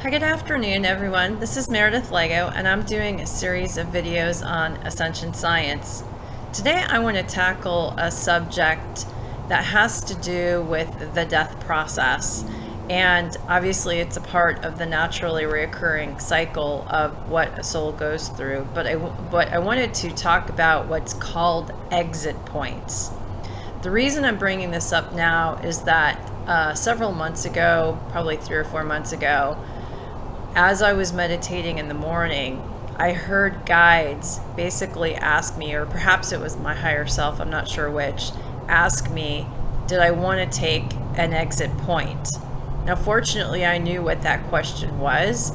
Hi, good afternoon, everyone. This is Meredith Lego, and I'm doing a series of videos on Ascension science. Today, I want to tackle a subject that has to do with the death process. And obviously, it's a part of the naturally reoccurring cycle of what a soul goes through. But I wanted to talk about what's called exit points. The reason I'm bringing this up now is that several months ago, probably 3 or 4 months ago, as I was meditating in the morning, I heard guides basically ask me, or perhaps it was my higher self, I'm not sure which, ask me, did I want to take an exit point? Now, fortunately, I knew what that question was,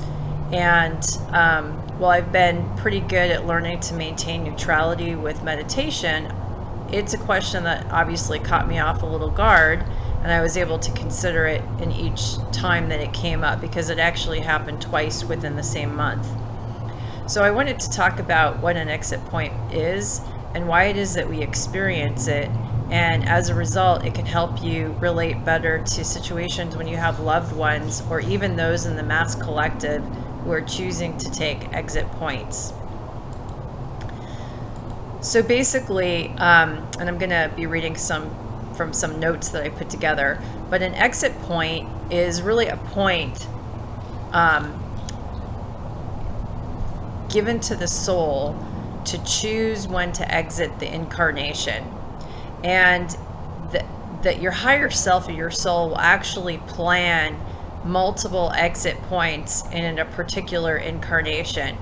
and while I've been pretty good at learning to maintain neutrality with meditation, it's a question that obviously caught me off a little guard, and I was able to consider it in each time that it came up because it actually happened twice within the same month. So I wanted to talk about what an exit point is and why it is that we experience it, and as a result it can help you relate better to situations when you have loved ones or even those in the mass collective who are choosing to take exit points. So basically, and I'm going to be reading from some notes that I put together, but an exit point is really a point given to the soul to choose when to exit the incarnation, and that your higher self or your soul will actually plan multiple exit points in a particular incarnation,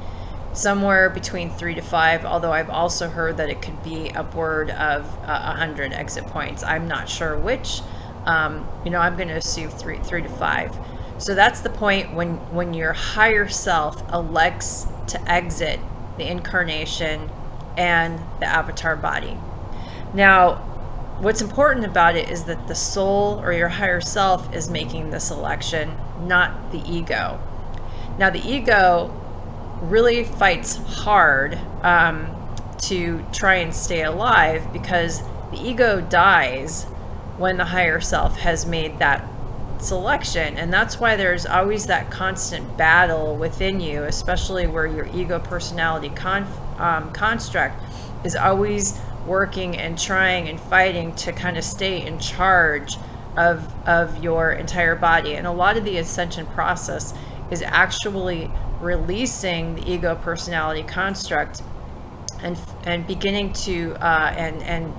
somewhere between 3 to 5, although I've also heard that it could be upward of 100 exit points. I'm not sure which. I'm going to assume three to 5. So that's the point when your higher self elects to exit the incarnation and the avatar body. Now, what's important about it is that the soul or your higher self is making this election, not the ego. Now, the ego really fights hard to try and stay alive, because the ego dies when the higher self has made that selection, and that's why there's always that constant battle within you, especially where your ego personality construct is always working and trying and fighting to kind of stay in charge of your entire body. And a lot of the ascension process is actually releasing the ego personality construct and beginning to and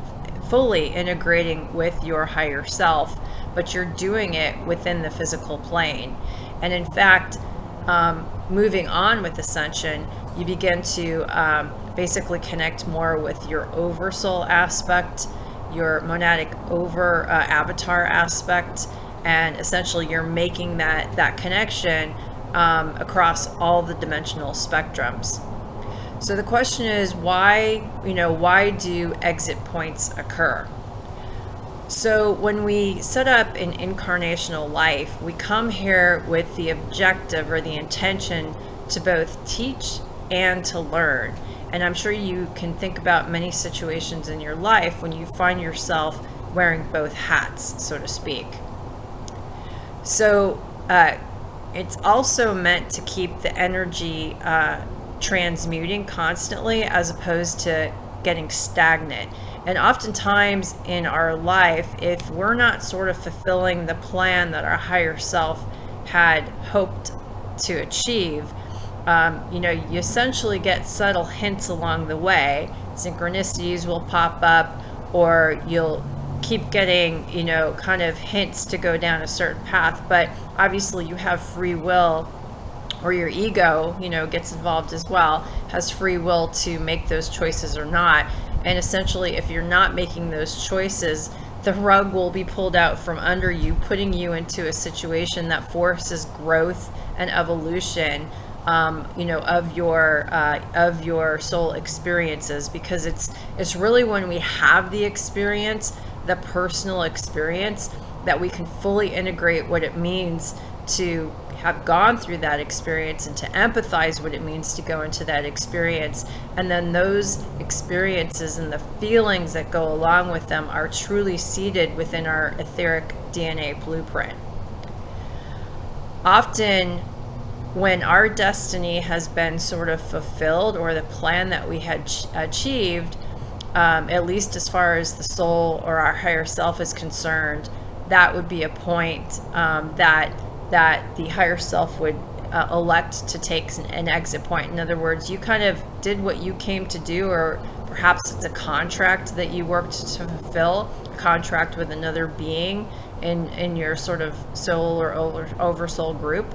fully integrating with your higher self, but you're doing it within the physical plane. And in fact, moving on with ascension, you begin to basically connect more with your oversoul aspect, your monadic over avatar aspect, and essentially you're making that connection across all the dimensional spectrums. So the question is, why do exit points occur? So when we set up an incarnational life, we come here with the objective or the intention to both teach and to learn. And I'm sure you can think about many situations in your life when you find yourself wearing both hats, so to speak. So it's also meant to keep the energy transmuting constantly, as opposed to getting stagnant. And oftentimes in our life, if we're not sort of fulfilling the plan that our higher self had hoped to achieve, you essentially get subtle hints along the way. Synchronicities will pop up, or you'll keep getting, kind of hints to go down a certain path. But obviously you have free will, or your ego, gets involved as well, has free will to make those choices or not. And essentially, if you're not making those choices, the rug will be pulled out from under you, putting you into a situation that forces growth and evolution, of your soul experiences. Because it's really when we have the experience, the personal experience, that we can fully integrate what it means to have gone through that experience and to empathize what it means to go into that experience. And then those experiences and the feelings that go along with them are truly seated within our etheric DNA blueprint. Often when our destiny has been sort of fulfilled, or the plan that we had achieved, at least as far as the soul or our higher self is concerned, that would be a point that the higher self would elect to take an exit point. In other words, you kind of did what you came to do, or perhaps it's a contract that you worked to fulfill, a contract with another being in your sort of soul or oversoul group.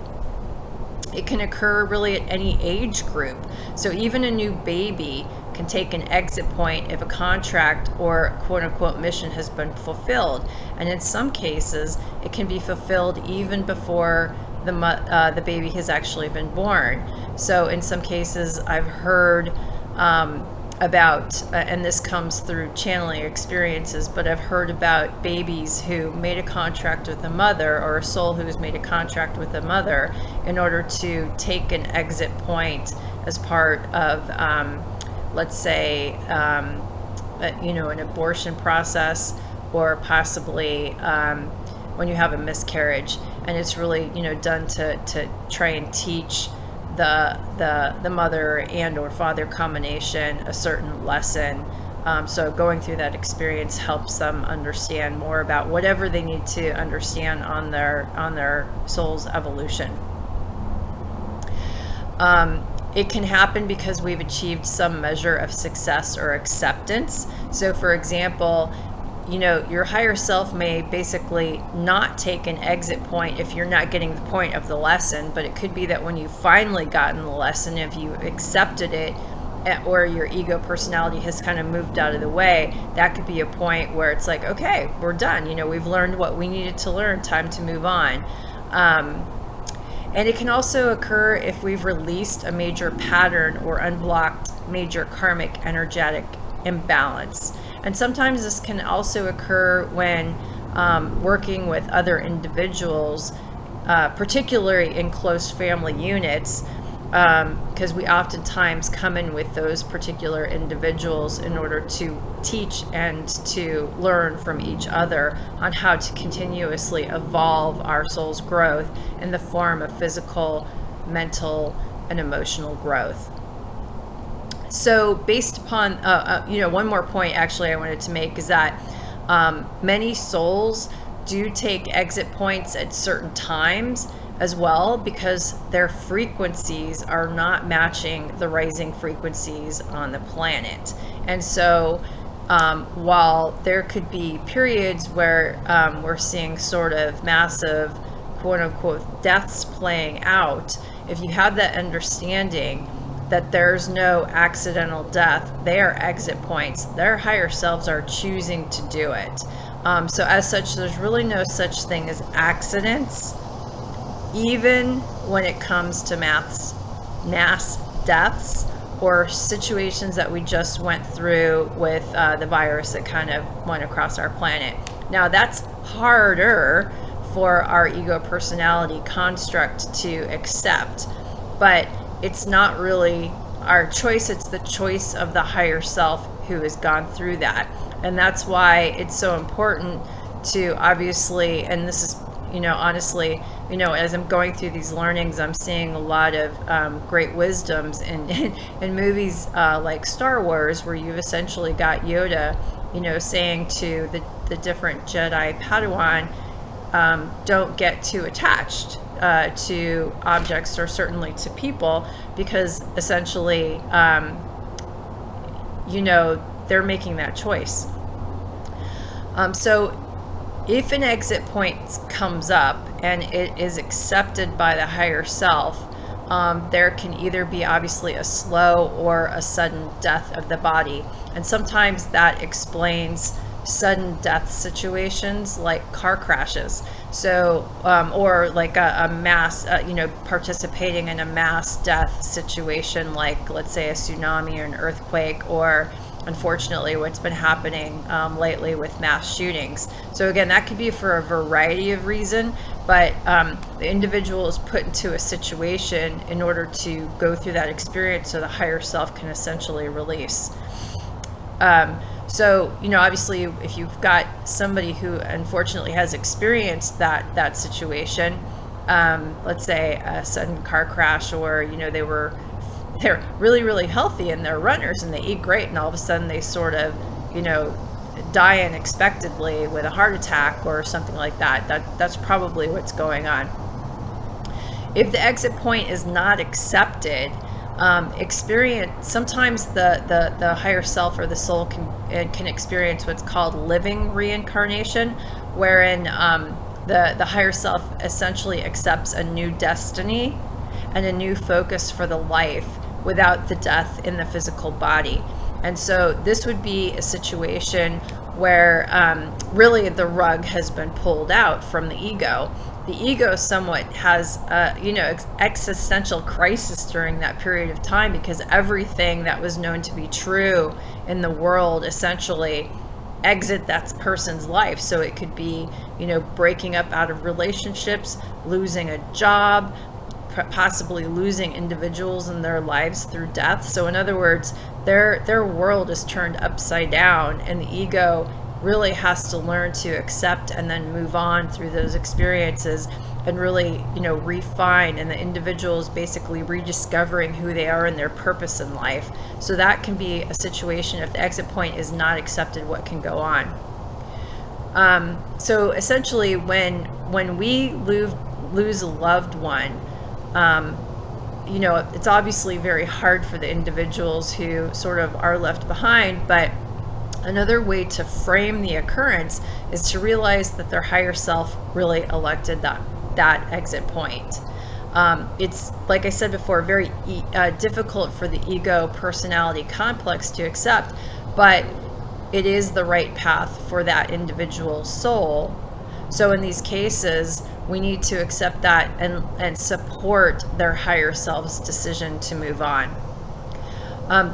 It can occur really at any age group. So even a new baby can take an exit point if a contract or quote unquote mission has been fulfilled. And in some cases, it can be fulfilled even before the baby has actually been born. So in some cases, I've heard about, and this comes through channeling experiences, but I've heard about babies who made a contract with a mother, or a soul who's made a contract with a mother in order to take an exit point as part of, let's say, an abortion process, or possibly when you have a miscarriage, and it's really done to try and teach the mother and or father combination a certain lesson. So going through that experience helps them understand more about whatever they need to understand on their soul's evolution. It can happen because we've achieved some measure of success or acceptance. So for example, your higher self may basically not take an exit point if you're not getting the point of the lesson, but it could be that when you've finally gotten the lesson, if you accepted it, or your ego personality has kind of moved out of the way, that could be a point where it's like, okay, we're done. We've learned what we needed to learn, time to move on. And it can also occur if we've released a major pattern or unblocked major karmic energetic imbalance. And sometimes this can also occur when working with other individuals, particularly in close family units, because we oftentimes come in with those particular individuals in order to teach and to learn from each other on how to continuously evolve our soul's growth in the form of physical, mental, and emotional growth. So based upon, one more point actually I wanted to make is that many souls do take exit points at certain times as well, because their frequencies are not matching the rising frequencies on the planet. And so while there could be periods where we're seeing sort of massive quote unquote deaths playing out, if you have that understanding that there's no accidental death, they are exit points. Their higher selves are choosing to do it. So as such, there's really no such thing as accidents, even when it comes to mass deaths or situations that we just went through with the virus that kind of went across our planet. Now that's harder for our ego personality construct to accept, but it's not really our choice, it's the choice of the higher self who has gone through that. And that's why it's so important to obviously, and this is, honestly, as I'm going through these learnings, I'm seeing a lot of great wisdoms in movies like Star Wars, where you've essentially got Yoda, saying to the different Jedi Padawan, don't get too attached to objects, or certainly to people, because essentially, they're making that choice. So if an exit point comes up and it is accepted by the higher self, there can either be obviously a slow or a sudden death of the body. And sometimes that explains sudden death situations like car crashes. So, or like a mass, participating in a mass death situation, like let's say a tsunami or an earthquake, or unfortunately what's been happening lately with mass shootings. So again, that could be for a variety of reasons, but the individual is put into a situation in order to go through that experience so the higher self can essentially release. So, obviously, if you've got somebody who unfortunately has experienced that situation, let's say a sudden car crash, or they're really, really healthy and they're runners and they eat great, and all of a sudden they sort of, die unexpectedly with a heart attack or something like that. That's probably what's going on. If the exit point is not accepted, sometimes the higher self or the soul can experience what's called living reincarnation, wherein the higher self essentially accepts a new destiny and a new focus for the life without the death in the physical body. And so this would be a situation where really the rug has been pulled out from the ego. The ego somewhat has existential crisis during that period of time, because everything that was known to be true in the world essentially exit that person's life. So it could be, breaking up out of relationships, losing a job, possibly losing individuals in their lives through death. So in other words, their world is turned upside down, and the ego really has to learn to accept and then move on through those experiences and really, refine, and the individual is basically rediscovering who they are and their purpose in life. So that can be a situation, if the exit point is not accepted, what can go on. So essentially when we lose a loved one, it's obviously very hard for the individuals who sort of are left behind, but another way to frame the occurrence is to realize that their higher self really elected that exit point. It's, like I said before, very difficult for the ego personality complex to accept, but it is the right path for that individual soul. So in these cases, we need to accept that and support their higher self's decision to move on.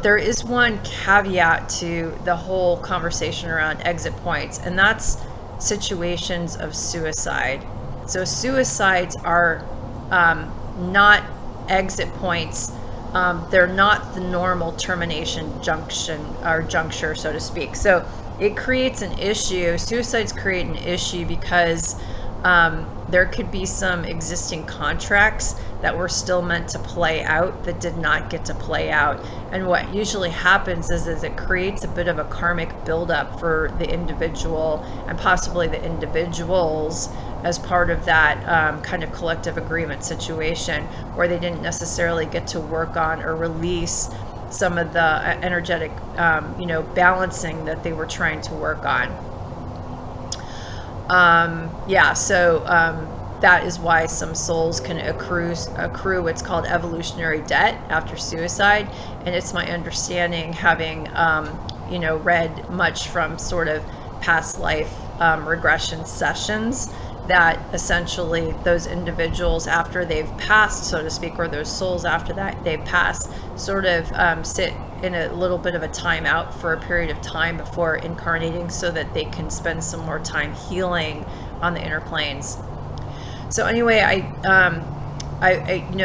There is one caveat to the whole conversation around exit points, and that's situations of suicide. So suicides are not exit points. They're not the normal termination juncture, so to speak. So it creates an issue. Suicides create an issue because there could be some existing contracts that were still meant to play out that did not get to play out. And what usually happens is it creates a bit of a karmic buildup for the individual and possibly the individuals as part of that kind of collective agreement situation, where they didn't necessarily get to work on or release some of the energetic balancing that they were trying to work on. That is why some souls can accrue what's called evolutionary debt after suicide. And it's my understanding, having read much from sort of past life regression sessions, that essentially those individuals, after they've passed, so to speak, or those souls after that they've passed, sort of sit in a little bit of a timeout for a period of time before incarnating, so that they can spend some more time healing on the inner planes. So anyway, I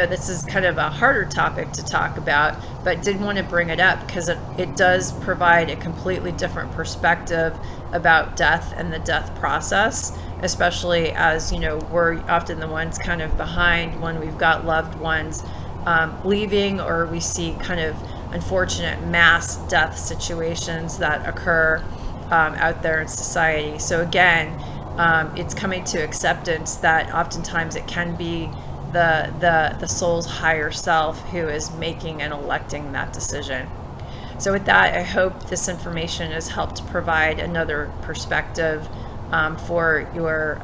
this is kind of a harder topic to talk about, but did want to bring it up because it does provide a completely different perspective about death and the death process, especially as, we're often the ones kind of behind when we've got loved ones leaving, or we see kind of unfortunate mass death situations that occur out there in society. So again, it's coming to acceptance that oftentimes it can be the soul's higher self who is making and electing that decision. So with that, I hope this information has helped provide another perspective for your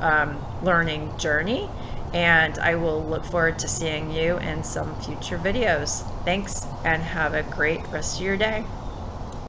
learning journey, and I will look forward to seeing you in some future videos. Thanks, and have a great rest of your day.